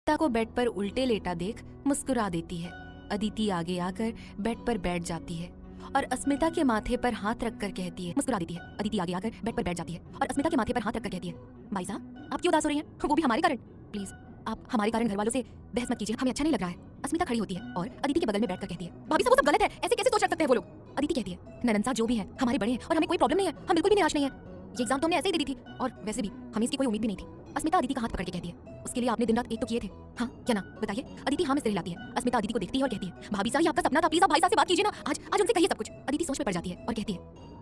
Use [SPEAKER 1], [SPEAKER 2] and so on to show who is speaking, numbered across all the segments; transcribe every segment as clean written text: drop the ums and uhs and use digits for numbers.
[SPEAKER 1] अस्मिता को बेड पर उल्टे लेटा देख मुस्कुरा देती है। अदिति आगे आकर बेड पर बैठ जाती है और अस्मिता के माथे पर हाथ रखकर कहती है, मुस्कुरा देती है। अदिति आगे आकर बेड पर बैठ जाती है और अस्मिता के माथे पर हाथ रखकर कहती है, भाई साहब आप क्यों उदास हो रही हैं? वो भी हमारे कारण। प्लीज आप हमारे कारण घर वालों से बहस मत कीजिए, हमें अच्छा नहीं लग रहा है। अस्मिता खड़ी होती है और अदिति के बगल में बैठकर कहती है, भाभी साहब वो सब गलत है, ऐसे कैसे सोच सकते हैं वो लोग? अदिति कहती है, ननंद जो भी है हमारे बड़े हैं और हमें कोई प्रॉब्लम नहीं है, हम बिल्कुल भी निराश नहीं है। ये एग्जाम तो हमने ऐसे ही दे दी थी और वैसे भी हमें इसकी कोई उम्मीद भी नहीं थी। अस्मिता अदिति का हाथ पकड़ के कहती है, उसके लिए आपने दिन रात एक तो किए थे, हाँ क्या ना बताइए? अदिति हाँ में सिर हिलाती है। अस्मिता अदिति को देखती है और कहती है, भाभी साहब ये आपका सपना था, प्लीज आप भाई साहब से बात कीजिए ना, आज उनसे कहिए सब कुछ। अदिति सोच में पड़ जाती है और कहती है,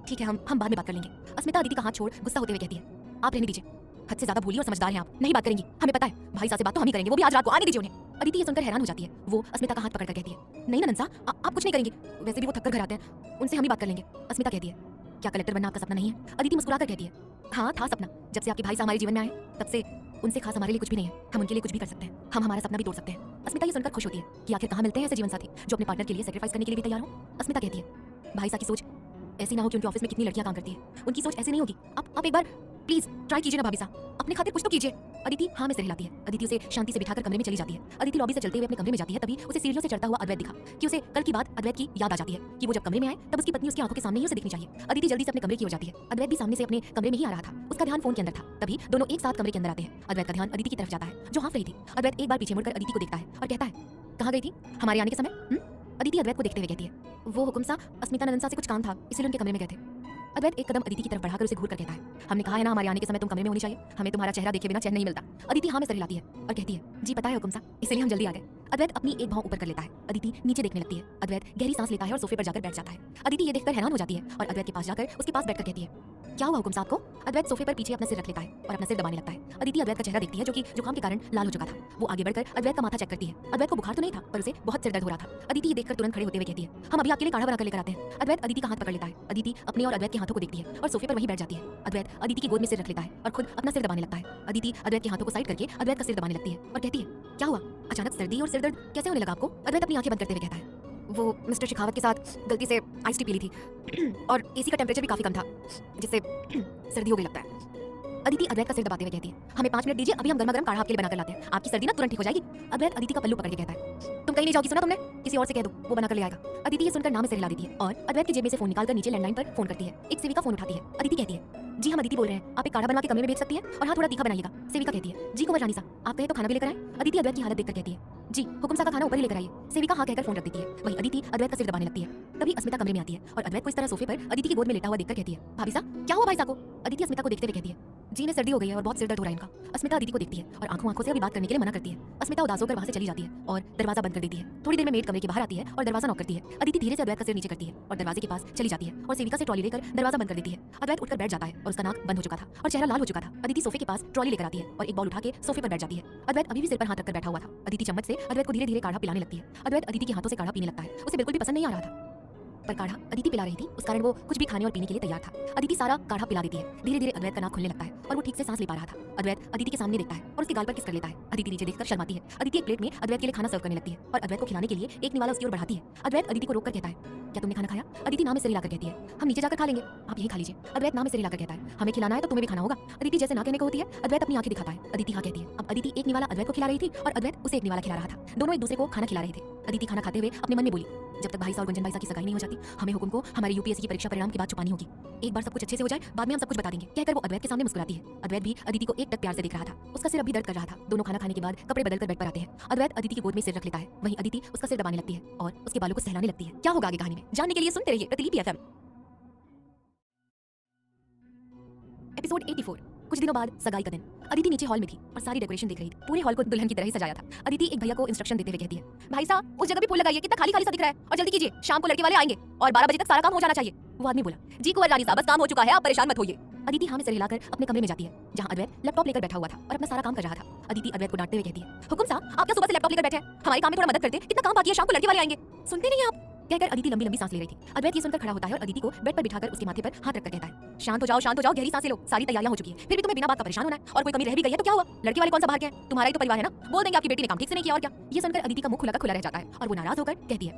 [SPEAKER 1] ठीक है हम बाद में बात कर लेंगे। अस्मिता अदिति का हाथ छोड़ गुस्सा होते हुए कहती है, आप रहने दीजिए, हद से ज्यादा भोली और समझदार हैं आप, नहीं बात करेंगी, हमें पता है भाई साहब से बात तो हम ही करेंगे, वो भी आज रात को, आने दीजिए उन्हें। अदिति ये सुनकर हैरान हो जाती है। वो अस्मिता का हाथ पकड़कर कहती है, नहीं ननंद साहब आप कुछ नहीं करेंगे, वैसे भी वो थककर घर आते हैं, उनसे हम ही बात कर लेंगे। अस्मिता कहती है, क्या कलेक्टर बनना आपका सपना नहीं है? अदिति मुस्कुराकर कहती है, हाँ था सपना, जब से आपके भाई साहब हमारे जीवन में आए तब से उनसे खास हमारे लिए कुछ भी नहीं है, हम उनके लिए कुछ भी कर सकते हैं, हम हमारा सपना भी तोड़ सकते हैं। अस्मिता ये सुनकर खुश होती है कि आखिर कहाँ मिलते हैं ऐसे जीवन साथी जो अपने पार्टनर के लिए सैक्रिफाइस करने के लिए भी तैयार हो। अस्मिता कहती है, भाई साहब की सोच ऐसी ना हो कि उनके ऑफिस में कितनी लड़कियां काम करती है, उनकी सोच ऐसी नहीं होगी। आप एक बार प्लीज ट्राई कीजिए ना भाभी साहब, अपने खातिर कुछ तो कीजिए। अदिति हाँ में सिर हिलाती है। अदिति उसे शांति से बिठाकर कमरे में चली जाती है। अदिति लॉबी से चलते हुए अपने कमरे में जाती है, तभी उसे सीढ़ियों से चढ़ता हुआ अद्वैत दिखा कि उसे कल की बात अद्वैत की याद आ जाती है कि वो जब कमरे में आए तब उसकी पत्नी उसकी आंखों के सामने ही उसे दिखनी चाहिए। अदिति जल्दी से अपने कमरे की ओर जाती है। अद्वैत भी सामने से अपने कमरे में ही आ रहा था, उसका ध्यान फोन के अंदर था। तभी दोनों एक साथ कमरे के अंदर आते हैं। अद्वैत का ध्यान अदिति की तरफ जाता है जो हाँफ रही थी। अद्वैत एक बार पीछे मुड़कर अदिति को देखता है और कहता है, कहाँ गई थी हमारे आने के समय? अदिति अद्वैत को देखते हुए कहती है, वो हुकुम सा अस्मिता ननंद से कुछ काम था इसलिए उनके कमरे में गए थे। अद्वैत एक कदम अदिति की तरफ बढ़ाकर उसे घूर कर कहता है, हमने कहा है ना हमारे आने के समय तुम कमरे में होनी चाहिए, हमें तुम्हारा चेहरा देखे बिना चैन नहीं मिलता। अदिति हाँ में सिर हिलाती है और कहती है, जी पता है हुकुम सा, इसलिए हम जल्दी आ गए। अद्वैत अपनी एक भौं ऊपर कर लेता है। अदिति नीचे देखने लगती है। अद्वैत गहरी सांस लेता है और सोफे पर जाकर बैठ जाता है। अदिति ये देखकर हैरान हो जाती है और अद्वैत के पास जाकर उसके पास बैठकर कहती है, क्या हुआ हुकुम साहब को? अद्वैत सोफे पर पीछे अपना सिर रख लेता है और अपना सिर दबाने लगता है। अदिति अद्वैत का चेहरा देखती है जो कि जुकाम के कारण लाल हो चुका था। वो आगे बढ़कर अद्वैत का माथा चेक करती है। अद्वैत को बुखार तो नहीं था पर उसे बहुत सिर दर्द हो रहा था। अदिति ये देखकर तुरंत खड़े होते हुए कहती है, हम अभी आपके लिए काढ़ा बनाकर लेकर आते हैं। अद्वैत अदिति का हाथ पकड़ लेता है। अदिति अपने और अद्वैत के हाथों को देखती है और सोफे पर वहीं बैठ जाती है। अद्वैत अदिति की गोद में सिर रख लेता है और खुद अपना सिर दबाने लगता है। अदिति अद्वैत के हाथों को साइड करके अद्वैत का सिर दबाने लगती है और कहती है, क्या हुआ? अचानक सर्दी और सिर दर्द कैसे होने लगा आपको? अद्वैत अपनी आंखें बंद करते हुए कहता है, वो मिस्टर शेखावत के साथ गलती से आइस टी पी ली थी और एसी का टेम्परेचर भी काफी कम था जिससे सर्दी हो गई लगता है। अदिति अद्वैत का सिर दबाते हुए कहती है, हमें 5 मिनट दीजिए, अभी हम गर्मा गर्म काढ़ा आपके लिए बनाकर लाते हैं, आपकी सर्दी ना तुरंत ठीक हो जाएगी। अद्वैत अदिति का पल्लू पकड़ के कहता है, तुम कहीं नहीं जाओगी, सुना तुमने? किसी और से कह दो, वो बनाकर ले आएगा। अदिति ये सुनकर नाम से हिला देती है और अद्वैत की जेब में से फोन निकालकर नीचे लैंडलाइन पर फोन करती है। एक सेविका फोन उठाती है। अदिति कहती है, जी हम अदिति बोल रहे हैं, आप एक काढ़ा बनवा के कमरे में भेज सकती है और हाँ थोड़ा तीखा बनाइएगा। सेविका कहती है, जी कुंवर रानी साहब आप कहे तो खाना भी लेकर आए। अदिति अद्वैत की हालत देखकर कहती है, जी हुकुम सा का खाना ऊपर ही लेकर आइए। सेविका हाँ कहकर फोन रख देती है। वहीं अदिति अद्वैत का सिर दबाने लगती है। तभी अस्मिता कमरे में आती है और अद्वैत को इस तरह सोफे पर अदिति की गोद में लेटा हुआ देखकर कहती है, भाभी साहब क्या हुआ भाई साहब को? अदिति अस्मिता को देखते हुए कहती है, जी ने सर्दी हो गई है और बहुत सिर दर्द हो रहा है इनका। अस्मिता अदिति को देखती है और आंखों से अभी बात करने के लिए मना करती है। अस्मिता उदास होकर वहां से चली जाती है और दरवाजा बंद कर देती है। थोड़ी देर में मेड कमरे के बाहर आती है और दरवाजा नॉक करती है। अदिति धीरे से अद्वैत का सिर नीचे करती है और दरवाजे के पास चली जाती है और सेविका से ट्रॉली लेकर दरवाजा बंद कर देती है। अद्वैत उठकर बैठ जाता है और उसका नाक बंद हो चुका था और चेहरा लाल हो चुका था। अदिति सोफे के पास ट्रॉली लेकर आती है और एक बॉल उठा के सोफे पर बैठ जाती है। अद्वैत अभी भी सिर पर हाथ रखकर बैठा हुआ था। अदिति चम्मच से अद्वैत को धीरे धीरे काढ़ा पिलाने लगती है। अद्वैत अदिति के हाथों से काढ़ा पीने लगता है। उसे बिल्कुल भी पसंद नहीं आ रहा था पर काढ़ा अदिति पिला रही थी, उस कारण वो कुछ भी खाने और पीने के लिए तैयार था। अदिति सारा काढ़ा पिला देती है। धीरे धीरे अद्वैत का नाक खुलने लगता है और वो ठीक से सांस ले पा रहा था। अद्वैत अदिति के सामने देखता है और उसके गाल पर किस कर लेता है। अदिति नीचे देखकर शर्माती है। अदिति एक प्लेट में अद्वैत के लिए खाना सर्व करने लगती है और अद्वैत को खिलाने के लिए एक निवाला उसकी ओर बढ़ाती है। अद्वैत अदिति को रोककर कहता है, क्या तुमने खाना खाया? अदिति नाम में सिर हिलाकर कहती है, हम नीचे जाकर खा लेंगे, आप यही खा लीजिए। अद्वैत नाम में सिर हिलाकर कहता है, हमें खिलाना है तो तुम्हें भी खाना होगा। अदिति जैसे ना कहने को होती है। अद्वैत अपनी आंखें दिखाता है। अदिति हाँ कहती है। अब अदिति एक निवाला अद्वैत को खिला रही थी और अद्वैत उसे एक निवाला खिला रहा था। दोनों एक दूसरे को खाना खिला रहे थे। अदिति खाना खाते हुए अपने मन में बोली, जब तक भाई साहब और गुंजन भाई साहब की सगाई नहीं हो जाती हमें हुकुम को हमारी यूपीएससी की परीक्षा परिणाम की बात छुपानी होगी। एक बार सब कुछ अच्छे से हो जाए बाद में हम सब कुछ बता देंगे। कहकर वो अद्वैत के सामने मुस्कुराती है। अद्वैत भी अदिति को एकटक प्यार से देख रहा था। उसका सिर अभी दर्द कर रहा था। दोनों खाना खाने के बाद कपड़े बदलकर बेड पर आते हैं। अद्वैत अदिति की गोद में सिर रख लेता है। वहीं अदिति उसका सिर दबाने लगती है और उसके बालों को सहलाने लगती है। क्या होगा आगे कहानी में जानने के लिए सुनते रहिए प्रतिलिपि एफएम। एपिसोड 84। कुछ दिनों बाद सगाई का दिन। अदिति नीचे हॉल में थी और सारी डेकोरेशन देख रही थी। पूरे हॉल को दुल्हन की तरह ही सजाया था। अदिति एक भैया को इंस्ट्रक्शन देते हुए कहती है, भाई साहब उस जगह भी फूल लगाइए, कितना खाली खाली सा दिख रहा है, और जल्दी कीजिए, शाम को लड़के वाले आएंगे और 12 बजे तक सारा काम हो जाना चाहिए। वो आदमी बोला, जी कुंवर रानी साहब बस काम हो चुका है, आप परेशान मत होइए। अदिति हाँ में सिर हिलाकर अपने कमरे में जाती है जहाँ अद्वैत लैपटॉप लेकर बैठा हुआ था और अपना सारा काम कर रहा था। अदिति अद्वैत को डांटते हुए कहती है, हुकुम साहब आप क्या सुबह से लैपटॉप लेकर बैठे हैं, हमारे काम में थोड़ा मदद करते, कितना काम बाकी है, शाम को लड़के वाले आएंगे, सुनते नहीं आप? कहकर अदिति लंबी लंबी सांस ले रही थी। अद्वैत ये सुनकर खड़ा होता है और अदिति को बेड पर बिठाकर उसके माथे पर हाथ रखकर कहता है, शांत हो जाओ, गहरी सांसें लो, सारी तैयारियां हो चुकी है, फिर भी तुम्हें बिना बात का परेशान होना है, और कोई कमी रह भी गई है तो क्या हुआ? लड़के वाले कौन सा बाहर गए हैं? तुम्हारा ही तो परिवार है ना, बोल देंगे आपकी बेटी ने काम ठीक से नहीं किया और क्या। ये सुनकर अदिति का मुंह खुला रह जाता है और वो नाराज होकर कहती है,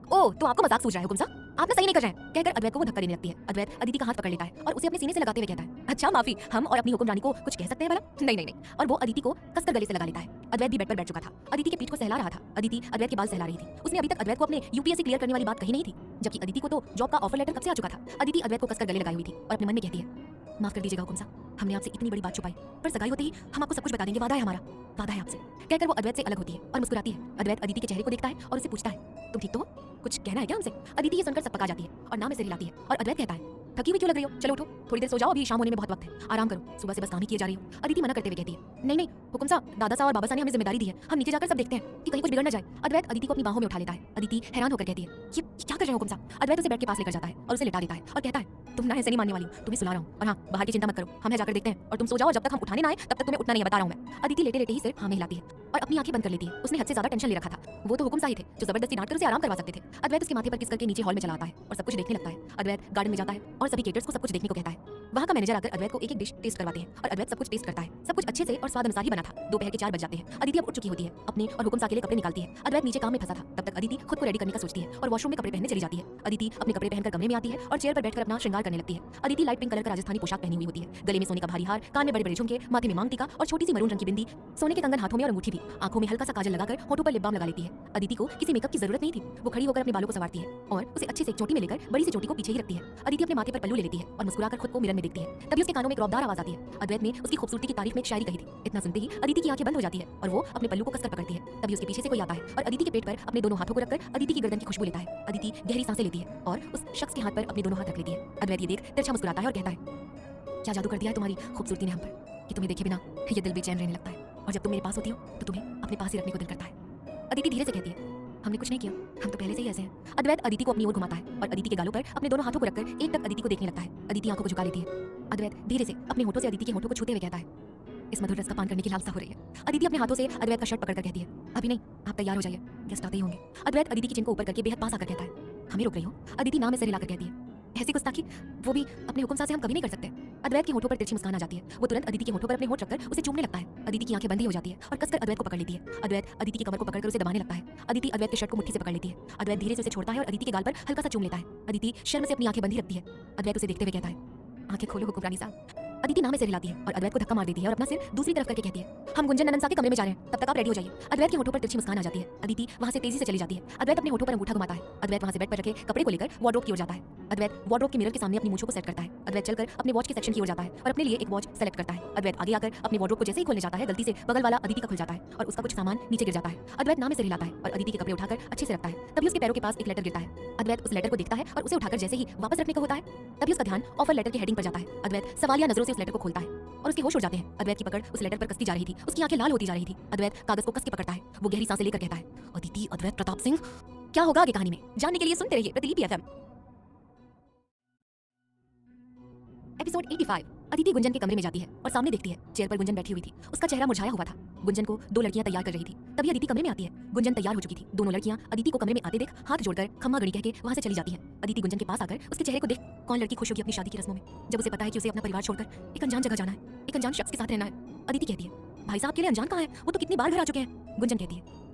[SPEAKER 1] ओह, तो आपको मजाक सूझ रहा है हुकुम साहब? आप ना सही नहीं कर रहे हैं, कहकर अद्वैत को वो धक्का देने लगती है। अद्वैत अदिति का हाथ पकड़ लेता है और उसे अपने सीने से लगाते हुए कहता है, अच्छा माफी, हम और अपनी हुक्मरानी को कुछ कह सकते हैं भला? नहीं नहीं नहीं। और वो अदिति को कसकर गले से लगा लेता है। अद्वैत भी बेड पर बैठ चुका था, अदिति के पीठ को सहला रहा था। अदिति अद्वैत के बाल सहला रही थी। उसने अभी तक अद्वैत को अपने यूपीएससी क्लियर करने वाली बात कही नहीं थी, जबकि अदिति को तो जॉब का ऑफर लेटर कब से आ चुका था। अदिति अद्वैत को कसकर गले लगाई हुई थी और अपने मन में कहती है, माफ कर दीजिएगा हुकुम साहब, हमने आपसे इतनी बड़ी बात छुपाई, पर सगाई होते ही हम आपको सब कुछ बता देंगे, वादा है हमारा, वादा है आपसे। कहकर वो अद्वैत से अलग होती है और मुस्कुराती है। अद्वैत अदिति के चेहरे को देखता है और उससे पूछता है, तुम ठीक तो हो? कुछ कहना है क्या हमसे? अदिति ये सुनकर सकपका जाती है और नाम में सिर हिलाती है और अद्वैत कहता है, थकी हुई क्यों लग रही हो? चलो उठो, थोड़ी देर सो जाओ, अभी शाम होने में बहुत वक्त है, आराम करो, सुबह से बस काम ही किए जा रही हो। अदिति मना करते हुए कहती है, नहीं नहीं हुकुम साहब, दादा साहब और बाबा साहब ने हमें जिम्मेदारी दी है, हम नीचे जाकर सब देखते हैं कि कहीं कुछ बिगड़ न जाए। अद्वैत अदिति को अपनी बाहों में उठा लेता है। अदिति हैरान होकर कहती है, ये क्या कर रहे हो हुकुम साहब? अद्वैत उसे बेड के पास लेकर जाता है और उसे लिटा देता है और कहता है, तुम ना ऐसे नहीं मानने वाली हो, तुम्हें सुला रहा हूँ, और हाँ, बाहर की चिंता मत करो, हम जाकर देखते हैं और तुम सो जाओ, जब तक हम उठाने ना आए तब तक तुम्हें उठना नहीं है, बता रहा हूँ मैं। अदिति लेटे लेटे ही सिर हाँ में हिलाती है और अपनी आंखें बंद कर लेती है। उसने हद से ज्यादा टेंशन ले रखा था। वो तो हुकुम साहब थे जो जबरदस्ती डांटकर उसे आराम करवा सकते थे। अद्वैत उसके माथे पर किस करके नीचे हॉल में चला आता है और सब कुछ देखने लगता है। अद्वैत गार्डन में जाता है और सभी केटर्स को सब कुछ देखने को कहता है। वहाँ का मैनेजर आकर अद्वैत को एक एक डिश टेस्ट करवाते हैं और अद्वैत सब कुछ टेस्ट करता है। सब कुछ अच्छे से और स्वाद अनुसार ही बना था। दोपहर के 4 बज जाते हैं। अदिति अब उठ चुकी होती है, अपने और हुकुम साहब के लिए कपड़े निकालती है। अद्वैत नीचे काम में फंसा था, तब तक अदिति खुद को रेडी करने का सोचती है और वॉशरूम में कपड़े पहनने चली जाती है। अदिति अपने कपड़े पहनकर कमरे में आती है और चेयर पर बैठकर अपना श्रृंगार करने लगती है। अदिति लाइट पिंक कलर का राजस्थानी पोशाक पहनी हुई होती है, गले में सोने का भारी हार, कान में बड़े बड़े झुमके, माथे में मांग टीका और छोटी सी मरून रंग की बिंदी, सोने के कंगन हाथों में और अंगूठी भी, आंखों में हल्का सा काजल लगाकर होठों पर लिप बाम लगा लेती है। अदिति को किसी मेकअप की जरूरत नहीं थी। वो खड़ी होकर अपने बालों को संवारती है और उसे अच्छे से एक चोटी में लेकर बड़ी सी चोटी को पीछे ही रखती है। अदिति अपने माथे पर पल्लू ले लेती है और मुस्कुराकर खुद को मिरर में देखती है। तभी उसके कानों में एक रौबदार आवाज आती है। अद्वैत ने उसकी खूबसूरती की तारीफ में एक शायरी कही थी। इतना सुनते ही अदिति की आंखें बंद हो जाती है और वो अपने पल्लू को कसकर पकड़ती है। तभी उसके पीछे से कोई आता है और अदिति के पेट पर अपने दोनों हाथों को रखकर अदिति की गर्दन की खुशबू लेता है। अदिति गहरी सांसें लेती है और उस शख्स के हाथ पर अपने दोनों हाथ रख लेती है। अद्वैत ये देख तिरछा मुस्कुराता है और कहता है, क्या जादू कर दिया है तुम्हारी खूबसूरती ने हम पर कि तुम्हें देखे बिना ये दिल बेचैन रहने लगता है, और जब तुम मेरे पास होती हो तो तुम्हें अपने पास ही रखने को दिल करता है। अदिति धीरे से कहती है, हमने कुछ नहीं किया, हम तो पहले से ही ऐसे हैं। अद्वैत अदिति को अपनी ओर घुमाता है और अदिति के गालों पर अपने दोनों हाथों को रखकर एक टक अदिति को देखने लगता है। अदिति आंखों को झुका लेती है। अद्वैत धीरे से अपने होठों से अदिति के होठों को छूते हुए कहता है, इस मधुर रस का पान करने की लालसा हो रही है। अदिति अपने हाथों से अद्वैत का शर्ट पकड़कर कहती है, अभी नहीं, आप तैयार हो जाइए, गेस्ट आते ही होंगे। अद्वैत अदिति की चिन को ऊपर करके बेहद पास आकर कहता है, हमें रोक रही हो? अदिति नाम में सिर हिलाकर कहती है, ऐसी गुस्ताखी, वो भी अपने हुकुम साहब से हम कभी नहीं कर सकते। अद्वैत के होठों पर तिरछी मुस्कान आ जाती है। वो तुरंत अदिति के होठों पर अपने होठ रखकर उसे चूमने लगता है। अदिति की आंखें बंद ही हो जाती है और कसकर अद्वैत को पकड़ लेती है। अद्वैत अदिति की कमर को पकड़कर उसे दबाने लगता है। अदिति अद्वैत के शर्ट को मुट्ठी से पकड़ लेती है। अद्वैत धीरे से उसे छोड़ता है और अदिति के गाल पर हल्का सा चूम लेता है। अदिति शर्म से अपनी आंखें बंद ही रखती है। अद्वैत उसे देखते हुए कहता है, आंखें खोलो हुकुमरानी साहब। अदिति नाम में सिर हिलाती है और अद्वैत को धक्का मार देती है और अपना सिर दूसरी तरफ करके कहती है, हम गुंजन नंदन साहब के कमरे में जा रहे हैं, तब तक आप रेडी हो जाइए। अद्वैत के होठों पर तिरछी मुस्कान आ जाती है। अदिति वहां से तेजी से चली जाती है। अद्वैत अपने होठों पर अंगूठा घुमाता है। अद्वैत वहां से बेड पर रखे कपड़े को लेकर वार्डरोब की ओर जाता है। अद्वैत वार्डरोब के मिरर के सामने अपनी मूंछों को सेट करता है। अद्वैत चलकर अपने वॉच के सेक्शन की ओर जाता है और अपने लिए एक वॉच सेलेक्ट करता है। अद्वैत आगे आकर अपने वार्डरोब को जैसे ही खोलने जाता है, गलती से बगल वाला अदिति का खुल जाता है और उसका कुछ सामान नीचे गिर जाता है। अद्वैत नाम में सिर हिलाता है और अदिति के कपड़े उठाकर अच्छे से रखता है। तभी उसके पैरों के पास एक लेटर गिरता है। अद्वैत उस लेटर को देखता है और उसे उठाकर जैसे ही वापस रखने को होता है, तभी उसका ध्यान ऑफर लेटर की हेडिंग पर जाता है। अद्वैत सवालिया नजरों से उस लेटर को खोलता है और उसके होश उड़ जाते हैं। अद्वैत की पकड़ उस लेटर पर कसती जा रही थी। उसकी आंखें लाल होती जा रही थी। अद्वैत कागज को कस के पकड़ता है। वो गहरी सांसें लेकर कहता है, अदिति अद्वैत प्रताप सिंह। क्या होगा आगे कहानी में जानने के लिए सुनते रहिए प्रतिलिपि एफएम। एपिसोड 85। अदिति गुंजन के कमरे में जाती है और सामने देखती है चेयर पर गुंजन बैठी हुई थी। उसका चेहरा मुरझाया हुआ था। गुंजन को 2 लड़कियां तैयार कर रही थी। तभी अदिति कमरे में आती है। गुंजन तैयार हो चुकी थी। दोनों लड़कियां अदिति को कमरे में आते देख हाथ जोड़कर खम्मा गणी कह के वहां से चली जाती हैं। अदिति गुंजन के पास आकर उसके चेहरे को देख, कौन लड़की खुश होगी अपनी शादी की रस्मों में, जब उसे पता है कि उसे अपना परिवार छोड़कर एक अनजान जगह जाना है, एक अनजान शख्स के साथ रहना है। अदिति कहती है, भाई साहब के लिए अनजान कहाँ है, वो तो कितनी बार घर आ चुके हैं। गुंजन कहती है,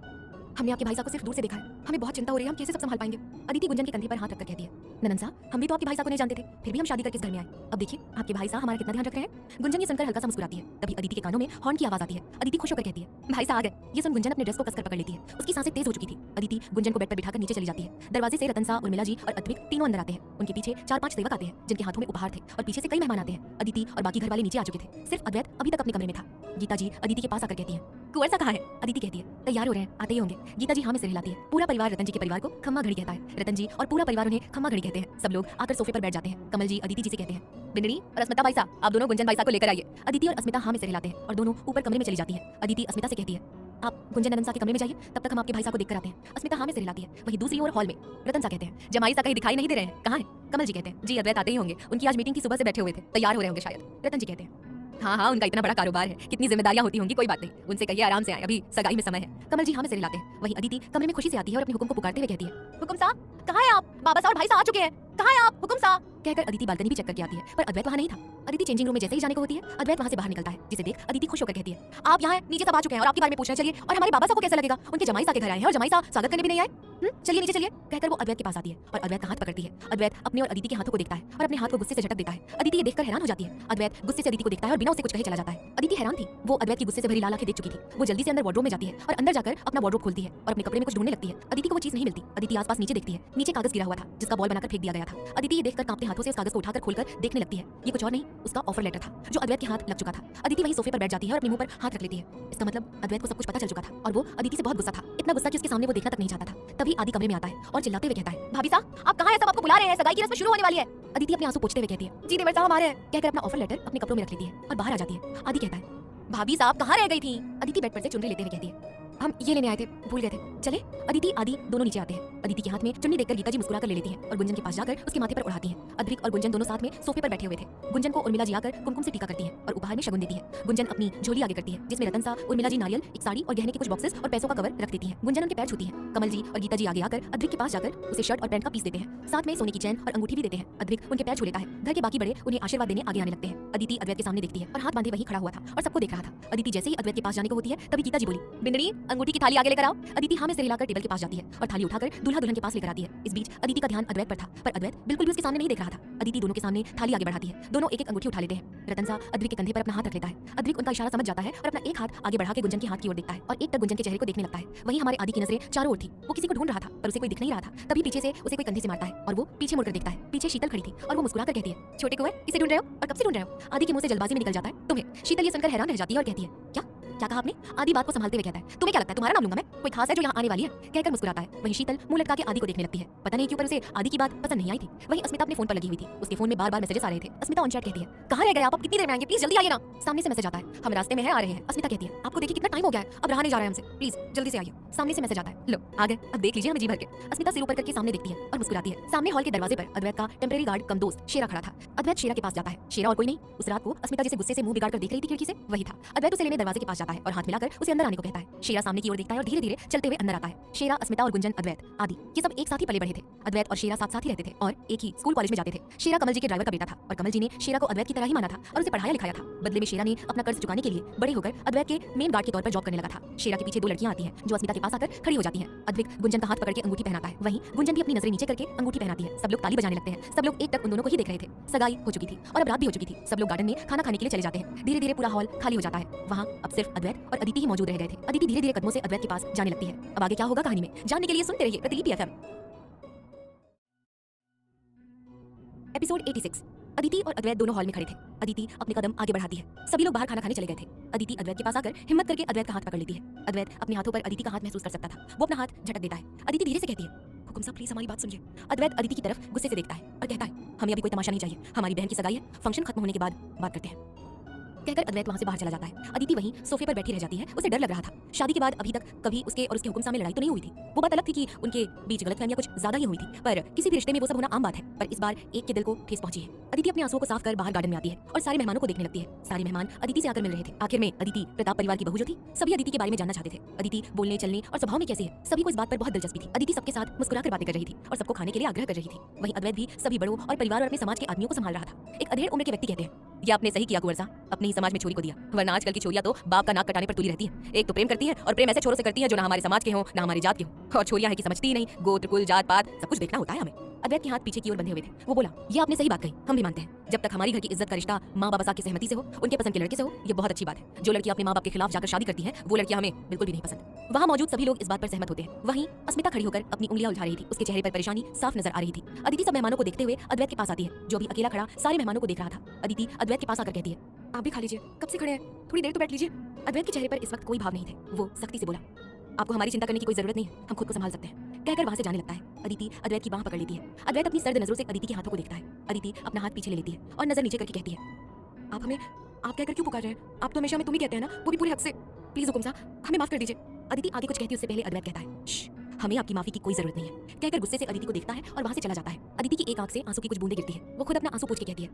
[SPEAKER 1] हमने आपके भाई साहब को सिर्फ दूर से देखा है, हमें बहुत चिंता हो रही है, हम कैसे सब संभाल पाएंगे। अदिति गुंजन के कंधे पर हाथ रखकर कहती है, ननन साहब, हम भी तो आपके भाई साहब को नहीं जानते थे, फिर भी हम शादी करके इस घर में आए। अब देखिए आपके भाई साहब हमारा कितना ध्यान रख रहे हैं। गुंजन ये सुनकर हल्का सा मुस्कुराती है। तभी अदिति के कानों में हॉर्न की आवाज आती है। अदिति खुश होकर कहती है, भाई साहब आ गए। ये सुन गुंजन अपने ड्रेस को कसकर पकड़ लेती है। उसकी सांसें तेज हो चुकी थी। अदिति गुंजन को बेड पर बिठाकर नीचे चली जाती है। दरवाजे से रतन साहब, उर्मिला जी और अद्विक तीनों अंदर आते हैं। उनके पीछे 4-5 सेवक आते हैं जिनके हाथों में उपहार थे और पीछे से कई मेहमान आते हैं। अदिति और बाकी घर वाले नीचे आ चुके थे। सिर्फ अद्वैत अभी तक अपने कमरे में था। गीता जी अदिति के पास आकर कहती है, कुंवर सा कहाँ है? अदिति कहती है, तैयार हो रहे हैं, आते ही होंगे। गीता जी हाँ में सिर हिलाती है। पूरा परिवार रतन जी के परिवार को खम्मा घड़ी कहता है। रतन जी और पूरा परिवार उन्हें खम्मा घड़ी कहते हैं। सब लोग आकर सोफे पर बैठ जाते हैं। कमल जी अदिति जी से कहते हैं, बिंदनी और अस्मिता भाई साहब, आप दोनों गुंजन भाई साहब को लेकर आइए। अदिति और अस्मिता हाँ में सिर हिलाते हैं और दोनों ऊपर कमरे में चली जाती है। अदिति अस्मिता से कहती है, आप गुंजन नंदन साहब के कमरे में जाइए, तब तक हम आपके भाई साहब को देखकर आते हैं। अस्मिता हाँ में सिर हिलाती है। वहीं दूसरी ओर हॉल में रतन साहब कहते हैं, जमाई साहब कहीं दिखाई नहीं दे रहे हैं, कहाँ है? कमल जी कहते हैं, जी अद्वैत आते ही होंगे, उनकी आज मीटिंग की, सुबह से बैठे हुए थे, तैयार हो रहे होंगे शायद। रतन जी कहते हैं, हाँ हाँ, उनका इतना बड़ा कारोबार है, कितनी जिम्मेदारियां होती होंगी, कोई बात नहीं, उनसे कहिए आराम से आए, अभी सगाई में समय है। कमल जी हाँ में सिर हिलाते हैं। वहीं अदिति कमरे में खुशी से आती है और अपने हुक्म को पुकारते हुए कहती है, हुक्म साहब कहाँ है आप? बाबा साहब और भाई साहब आ चुके हैं, कहाँ है आप? हुक्म साहब। कहकर अदिति बालकनी भी चेक करके आती है, पर अद्वैत वहाँ नहीं था। अदिति चेंजिंग रूम में जैसे ही जाने को होती है, अद्वैत वहाँ से बाहर निकलता है, जिसे देख अदिति खुश होकर कहती है, आप यहाँ नीचे सब आ चुके हैं और आपके बारे में पूछना चाहिए, और हमारे बाबा साहब को कैसा लगेगा, उनके जमाई साहब के घर आए हैं और जमाई साहब स्वागत करने भी नहीं आए। चलिए नीचे चलिए, कहकर वो अद्वैत के पास आती है और अद्वैत का हाथ पकड़ती है। अद्वैत अपने और अदिति के हाथों को देखता है और अपने हाथ को गुस्से से झटक देता है। अदिति ये देखकर हैरान हो जाती है। अद्वैत गुस्से से अदिति को देखता है और बिना उसे कुछ कहे चला जाता है। अदिति हैरान थी, वो अद्वैत की गुस्से से भरी लाल आंखें देख चुकी थी। वो जल्दी से अंदर वार्डरोब में जाती है और अंदर जाकर अपना वार्डरोब खोलती है और अपने कपड़े में कुछ ढूंढने लगती है। अदिति को वो चीज नहीं मिलती। अदिति आसपास नीचे देखती है, नीचे कागज गिरा हुआ था जिसका बॉल बनाकर फेंक दिया गया था। अदिति ये देखकर कांपते हाथों से उस कागज को उठाकर खोलकर देखने लगती है। ये कुछ और नहीं, उसका ऑफर लेटर था जो अद्वैत के हाथ लग चुका था। अदिति वहीं सोफे पर बैठ जाती है और अपने मुंह पर हाथ रख लेती है। इसका मतलब अद्वैत को सब कुछ पता चल चुका था और वो अदिति से बहुत गुस्सा था, इतना गुस्सा कि उसके सामने वो देखना तक नहीं चाहता था। तभी आदि कमरे में आता है और चिल्लाते हुए कहता है, भाभी साहब आप कहाँ हैं, सब आपको बुला रहे हैं, सगाई की रस्म शुरू होने वाली है। अदिति अपने आंसू पोंछते हुए कहती है, जी देवर साहब हमारे हैं, कहकर अपना ऑफर लेटर अपने कपड़ों में रख लेती है और बाहर आ जाती है। आदि कहता है, भाभी साहब कहाँ रह गई थी। अदिति बेड पर से चुनरी लेते हुए कहती है, हम ये लेने आए थे, भूल गए थे, चले। अदिति आदि दोनों नीचे आते हैं। अदिति के हाथ में चुन्नी देखकर गीता जी मुस्कुराकर ले लेती हैं और गुंजन के पास जाकर उसके माथे पर उड़ाती हैं। अद्रिक और गुंजन दोनों साथ में सोफे पर बैठे हुए थे। गुंजन को उर्मिला जी आकर कुमकुम से टीका करती है और उपहार में शगुन देती है। गुंजन अपनी झोली आगे करती है जिसमें रतन सा, उर्मिला जी नारियल, एक साड़ी और गहने के कुछ बॉक्सेस और पैसों का कवर रख देती है। गुंजन उनके पैर छूती है। कमल जी और गीता जी आगे आकर अद्रिक के पास जाकर उसे शर्ट और पैंट का पीस देते हैं, साथ में सोने की चैन और अंगूठी भी देते हैं। अद्रिक उनके पैर छू लेता है। घर के बाकी बड़े उन्हें आशीर्वाद देने आगे आने लगते हैं। अदिति अद्वैत के सामने देखती है और हाथ बांधे वहीं खड़ा हुआ था और सबको देख रहा था। अदिति जैसे ही अद्वैत के पास जाने को होती है तभी गीता जी बोली, बिंदनी अंगूठी की थाली आगे लेकर आओ। अदिति हाँ में सिर हिलाकर टेबल के पास जाती है और थाली उठाकर दूल्हा दुल्हन के पास लेकर आती है। इस बीच अदिति का ध्यान अद्वैत पर था, पर अद्वैत बिल्कुल भी उसके सामने नहीं देख रहा था। अदिति दोनों के सामने थाली आगे बढ़ाती है। दोनों एक एक अंगूठी उठा लेते हैं। रतन सा अद्विक के कंधे पर अपना हाथ रख लेता है। अद्विक उनका इशारा समझ जाता है और अपना एक हाथ आगे बढ़ा के गुंजन के हाथ की ओर देखता है और एक टक गुंजन के चेहरे को देखने लगता है। वहीं हमारे आदि की नजरें चारों ओर थी। वो किसी को ढूंढ रहा था पर उसे कोई दिख नहीं रहा था। तभी पीछे से उसे कोई कंधे से मारता है और वो पीछे मुड़कर देखता है। पीछे शीतल खड़ी थी और वो मुस्कुराकर कहती है, छोटे कुंवर किसे ढूंढ रहे हो और कब से ढूंढ रहे हो। आदि के मुंह से जल्दबाजी में निकल जाता है, तुम्हें। शीतल ये सुनकर हैरान रह जाती है और कहती है, क्या क्या कहा आपने। आदि बात को संभालते हुए कहता है, तुम्हें क्या लगता है तुम्हारा नाम लूंगा मैं, कोई खास है जो यहाँ आने वाली है, कहकर मुस्कुराता है। वहीं शीतल मुंह लटका के आदि को देखने लगती है। पता नहीं क्यों पर उसे आदि की बात पसंद नहीं आई थी। वहीं अस्मिता अपने फोन पर लगी हुई थी। उसके फोन में बार-बार मैसेजेस आ रहे थे। अस्मिता ऑन चैट कहती है, कहाँ रह गए आप कितनी देर में आएंगे, प्लीज जल्दी आइए ना। सामने से मैसेज आता है, हम रास्ते में हैं, आ रहे हैं। अस्मिता कहती है, आपको देखिए कितना टाइम हो गया है, अब रहा नहीं जा रहा है हमसे, प्लीज जल्दी से आइए। सामने से मैसेज आता है, लो आ गए, अब देख लीजिए हमें जी भर के। अस्मिता सिर ऊपर करके सामने देखती है और मुस्कुराती है। सामने हॉल के दरवाजे पर अद्वैत का टेम्परेरी गार्ड कम दोस्त शेरा खड़ा था। अद्वैत शेरा के पास जाता है। शेरा और कोई नहीं, उस रात को अस्मिता जैसे गुस्से से मुंह बिगाड़ कर देख रही थी खिड़की से, वही था। अद्वैत उसे लेने दरवाजे के पास जाता है और हाथ मिलाकर उसे अंदर आने को कहता है। शेरा सामने की ओर देखता है और धीरे-धीरे चलते हुए अंदर आता है। शेरा, अस्मिता और गुंजन, अद्वैत, आदि ये सब एक साथ ही पले बढ़े थे। अद्वैत और शेरा साथ साथ ही रहते थे और एक ही स्कूल कॉलेज में जाते थे। शेरा कमल जी के ड्राइवर का बेटा था और कमल जी ने शेरा को अद्वैत की तरह ही माना था और उसे पढ़ाया लिखाया था। बदले में शेरा ने अपना कर्ज चुकाने के लिए बड़े होकर अद्वैत के मेन गार्ड के तौर पर जॉब करने लगा था। शेरा के पीछे दो लड़कियां आती हैं जो अस्मिता के पास आकर खड़ी हो जाती हैं। अद्विक गुंजन का हाथ पकड़ के अंगूठी पहनाता है। वहीं गुंजन भी अपनी नजरें नीचे करके अंगूठी पहनाती है। सब लोग ताली बजाने लगते हैं। सब लोग एक टक उन दोनों को ही देख रहे थे। सगाई हो चुकी थी और अब रात भी हो चुकी थी। सब लोग गार्डन में खाना खाने के लिए चले जाते हैं। धीरे धीरे पूरा हॉल खाली हो जाता है। वहाँ अब सिर्फ अद्वैत और अदिति ही मौजूद रह गए थे। अदिति धीरे धीरे कदमों से अद्वैत के पास जाने लगती है। अब आगे क्या होगा कहानी में जानने के लिए सुनते रहिए प्रतिलिपि एफएम। एपिसोड 86। अदिति और अद्वैत दोनों हॉल में खड़े थे। अदिति अपने कदम आगे बढ़ाती है। सभी लोग बाहर खाना खाने चले गए थे। अदिति अद्वैत के पास आकर हिम्मत करके अद्वैत का हाथ पकड़ लेती है। अद्वैत अपने हाथों पर अदिति का हाथ महसूस कर सकता था। वो अपना हाथ झटक देता है। अदिति धीरे से कहती है, हुकुम साहब प्लीज हमारी बात सुनिए। अद्वैत अदिति की तरफ गुस्से से देखता है और कहता है, हमें अभी कोई तमाशा नहीं चाहिए, हमारी बहन की सगाई है, फंक्शन खत्म होने के बाद बात करते हैं। कहकर अद्वैत वहां से बाहर चला जाता है। अदिति वहीं सोफे पर बैठी रह जाती है। उसे डर लग रहा था। शादी के बाद अभी तक कभी उसके और उसके हुकुम साहब में लड़ाई तो नहीं हुई थी। वो बात अलग थी कि उनके बीच गलतफहमियां कुछ ज्यादा ही हुई थी, पर किसी भी रिश्ते में वो सब होना आम बात है। पर इस बार एक के दिल को ठेस पहुंची है। अदिति अपने आंसुओं को साफ कर बाहर गार्डन में आती है और सारे मेहमानों को देखने लगती है। सारे मेहमान अदिति से आकर मिल रहे थे। आखिर में अदिति प्रताप परिवार की बहू जो थी, सभी अदिति के बारे में जानना चाहते थे। अदिति बोलने चलने और स्वभाव में कैसी है, सभी को इस बात पर बहुत दिलचस्पी थी। अदिति सबके साथ मुस्कुराकर बातें कर रही थी और सबको खाने के लिए आग्रह कर रही थी। वहीं अद्वैत भी सभी बड़ों और परिवार और अपने समाज के आदमियों को संभाल रहा था। एक अधेड़ उम्र के व्यक्ति कहते हैं, ये आपने सही किया कुंवर साहब, अपने ही समाज में छोरी को दिया, वरना आजकल की छोरियां तो बाप का नाक कटाने पर तुली रहती है। एक तो प्रेम करती है और प्रेम ऐसे छोरों से करती है जो ना हमारे समाज के हो ना हमारी जात के हो, और छोरियां है कि समझती ही नहीं, गोत्र कुल जात पात सब कुछ देखना होता है हमें। अद्वैत के हाथ पीछे की ओर बंधे हुए थे। वो बोला, ये आपने सही बात कही, हम भी मानते हैं। जब तक हमारी घर की इज्जत का रिश्ता माँ बाबा साहब की सहमति से हो, उनके पसंद के लड़के से हो, ये बहुत अच्छी बात है। जो लड़की अपने माँ बाप के खिलाफ जाकर शादी करती है, वो लड़कियां हमें बिल्कुल भी नहीं पसंद। वहाँ मौजूद सभी लोग इस बात पर सहमत होते हैं। वहीं अस्मिता खड़ी होकर अपनी उंगलियां उलझा रही थी। उसके चेहरे पर परेशानी साफ नजर आ रही थी। अदिति सब मेहमानों को देखते हुए अद्वैत के पास आती है, जो भी अकेला खड़ा सारे मेहमानों को देख रहा था। अदिति अद्वैत के पास आकर कहती है, आप भी खा लीजिए, कब से खड़े हैं, थोड़ी देर तो बैठ लीजिए। अद्वैत के चेहरे पर इस वक्त कोई भाव नहीं थे। वो सख्ती से बोला, आपको हमारी चिंता करने की कोई जरूरत नहीं है, हम खुद को संभाल सकते हैं। कहकर वहां से जाने लगता है। अदिति अद्वैत की बांह पकड़ लेती है। अद्वैत अपनी सर्द नजरों से अदिति के हाथों को देखता है। अदिति अपना हाथ पीछे ले लेती है और नजर नीचे करके कहती है, आप हमें आप कहकर क्यों पुकार रहे हैं, आप तो हमेशा हमें तुम ही कहते हैं ना, वो भी पूरे हक से, प्लीज हुकुम साहब हमें माफ कर दीजिए। अदिति आगे कुछ कहती है उससे पहले अद्वैत कहता है, हमें आपकी माफी की कोई जरूरत नहीं है। कहकर गुस्से से अदिति को देखता है और वहां से चला जाता है। अदिति की एक आंख से आंसू की कुछ बूंदें गिरती है। वो खुद अपना आंसू पोंछ के कहती है,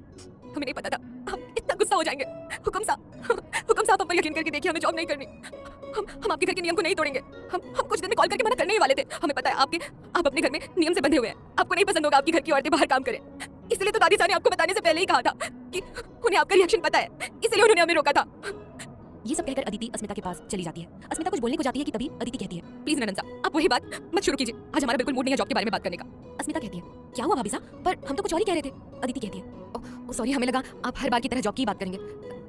[SPEAKER 1] हमें नहीं पता था हम इतना गुस्सा हो जाएंगे। हुकुम साहब आप पर यकीन करके देखिए, हमें जॉब नहीं करनी, हम आपके घर के नियम को नहीं तोड़ेंगे। हम कुछ दिन में कॉल करके मना करने ही वाले थे। हमें पता है आप अपने घर में नियम से बंधे हुए हैं, आपको नहीं पसंद होगा आपकी घर की औरतें बाहर काम करें। इसलिए तो दादी ने आपको बताने से पहले ही कहा था कि उन्हें आपका रिएक्शन पता है, इसलिए उन्होंने हमें रोका था। ये सब कहकर अदिति अस्मिता के पास चली जाती है। अस्मिता कुछ बोलने को जाती है कि तभी अदिति कहती है, प्लीज ननंद साहब, आप वही बात मत शुरू कीजिए, आज हमारा बिल्कुल मूड नहीं है जॉब के बारे में बात करने का। अस्मिता कहती है, क्या हुआ भाभी साहब, पर हम तो कुछ और ही कह रहे थे। अदिति कहती है, ओ सॉरी, हमें लगा आप हर बार की तरह जॉब की बात करेंगे।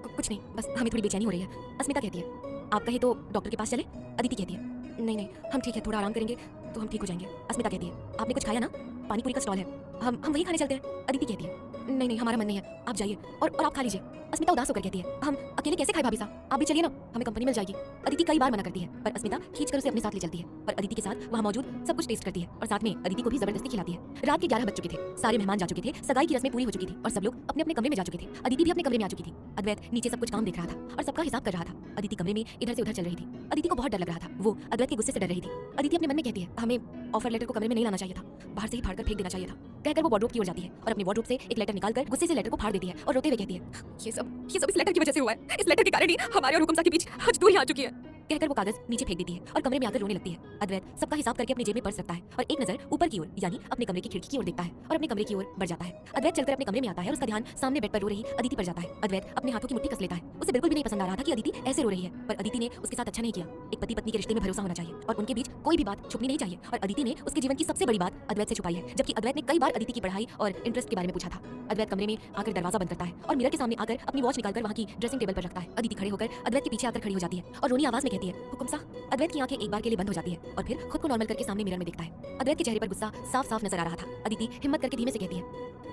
[SPEAKER 1] कुछ नहीं, बस हमें थोड़ी बेचैनी हो रही है। अस्मिता कहती है, आप कहे तो डॉक्टर के पास चले। अदिति कहती है, नहीं हम ठीक है, थोड़ा आराम करेंगे तो हम ठीक हो जाएंगे। अस्मिता कहती है, आपने कुछ खाया ना, पानी पूरी का स्टॉल है, हम वही खाने चलते हैं। अदिति कहती है, नहीं हमारा मन नहीं है, आप जाइए और आप खा लीजिए। अस्मिता उदास होकर कहती है, हम अकेले कैसे खाए भाभी साहब, आप भी चलिए ना, हमें कंपनी मिल जाएगी। अदिति कई बार मना करती है, पर अस्मिता खींचकर उसे अपने साथ ले चलती है और अदिति के साथ वहाँ मौजूद सब कुछ टेस्ट करती है और साथ में अदिति को भी जबरदस्ती खिलाती है। रात के 11 बज चुके थे, सारे मेहमान जा चुके थे, सगाई की रस्में पूरी हो चुकी थी और सब लोग अपने अपने कमरे में जा चुके थे। अदिति भी अपने कमरे में आ चुकी थी। अद्वैत नीचे सब कुछ काम देख रहा था और सबका हिसाब कर रहा था। अदिति कमरे में इधर से उधर चल रही थी। अदिति को बहुत डर लग रहा था, वो अद्वैत के गुस्से से डर रही थी। अदिति अपने मन में कहती है, हमें ऑफर लेटर को कमरे में नहीं लाना चाहिए था, बाहर से ही फाड़कर फेंक देना चाहिए था। कहकर वो वार्डरोब की ओर जाती है और अपने वार्डरोब से एक लेटर निकालकर गुस्से से लेटर को फाड़ देती है और रोते हुए कहती है, ये सब इस लेटर की वजह से हुआ है, इस लेटर के कारण ही हमारे और हुकुम साहब के बीच आज दूरी आ चुकी है। कहकर वो कागज नीचे फेंक देती है और कमरे में आकर रोने लगती है। अद्वैत सबका हिसाब करके अपने जेब में पर्स रखता है और एक नजर ऊपर की ओर यानी अपने कमरे की खिड़की की ओर देखता है और अपने कमरे की ओर बढ़ जाता है। अद्वैत चलकर अपने कमरे में आता है और उसका ध्यान सामने बेड पर रो रही अदिति पर जाता है। अद्वैत अपने हाथों की मुट्ठी कस लेता है। उसे बिल्कुल भी नहीं पसंद आ रहा था कि अदिति ऐसे रो रही है, पर अदिति ने उसके साथ अच्छा नहीं किया। एक पति पत्नी के रिश्ते में भरोसा होना चाहिए और उनके बीच कोई भी बात छुपनी नहीं चाहिए और अदिति ने उसके जीवन की सबसे बड़ी बात अद्वैत से छुपाई है, जबकि अद्वैत ने कई बार अदिति की पढ़ाई और इंटरेस्ट के बारे में पूछा था। अद्वैत कमरे में आकर दरवाजा बंद करता है और मिरर के सामने आकर अपनी वॉच निकालकर वहाँ की ड्रेसिंग टेबल पर रखता है। अदिति खड़े होकर अद्वैत के पीछे आकर खड़ी हो जाती है और रोनी आवाज में कहती है, हुकुम साहब। अद्वैत की आंखें एक बार के लिए बंद हो जाती है और फिर खुद को नॉर्मल करके सामने मिरर में देखता है। अद्वैत के चेहरे पर गुस्सा साफ साफ नजर आ रहा था। अदिति हिम्मत करके धीमे से कहती है,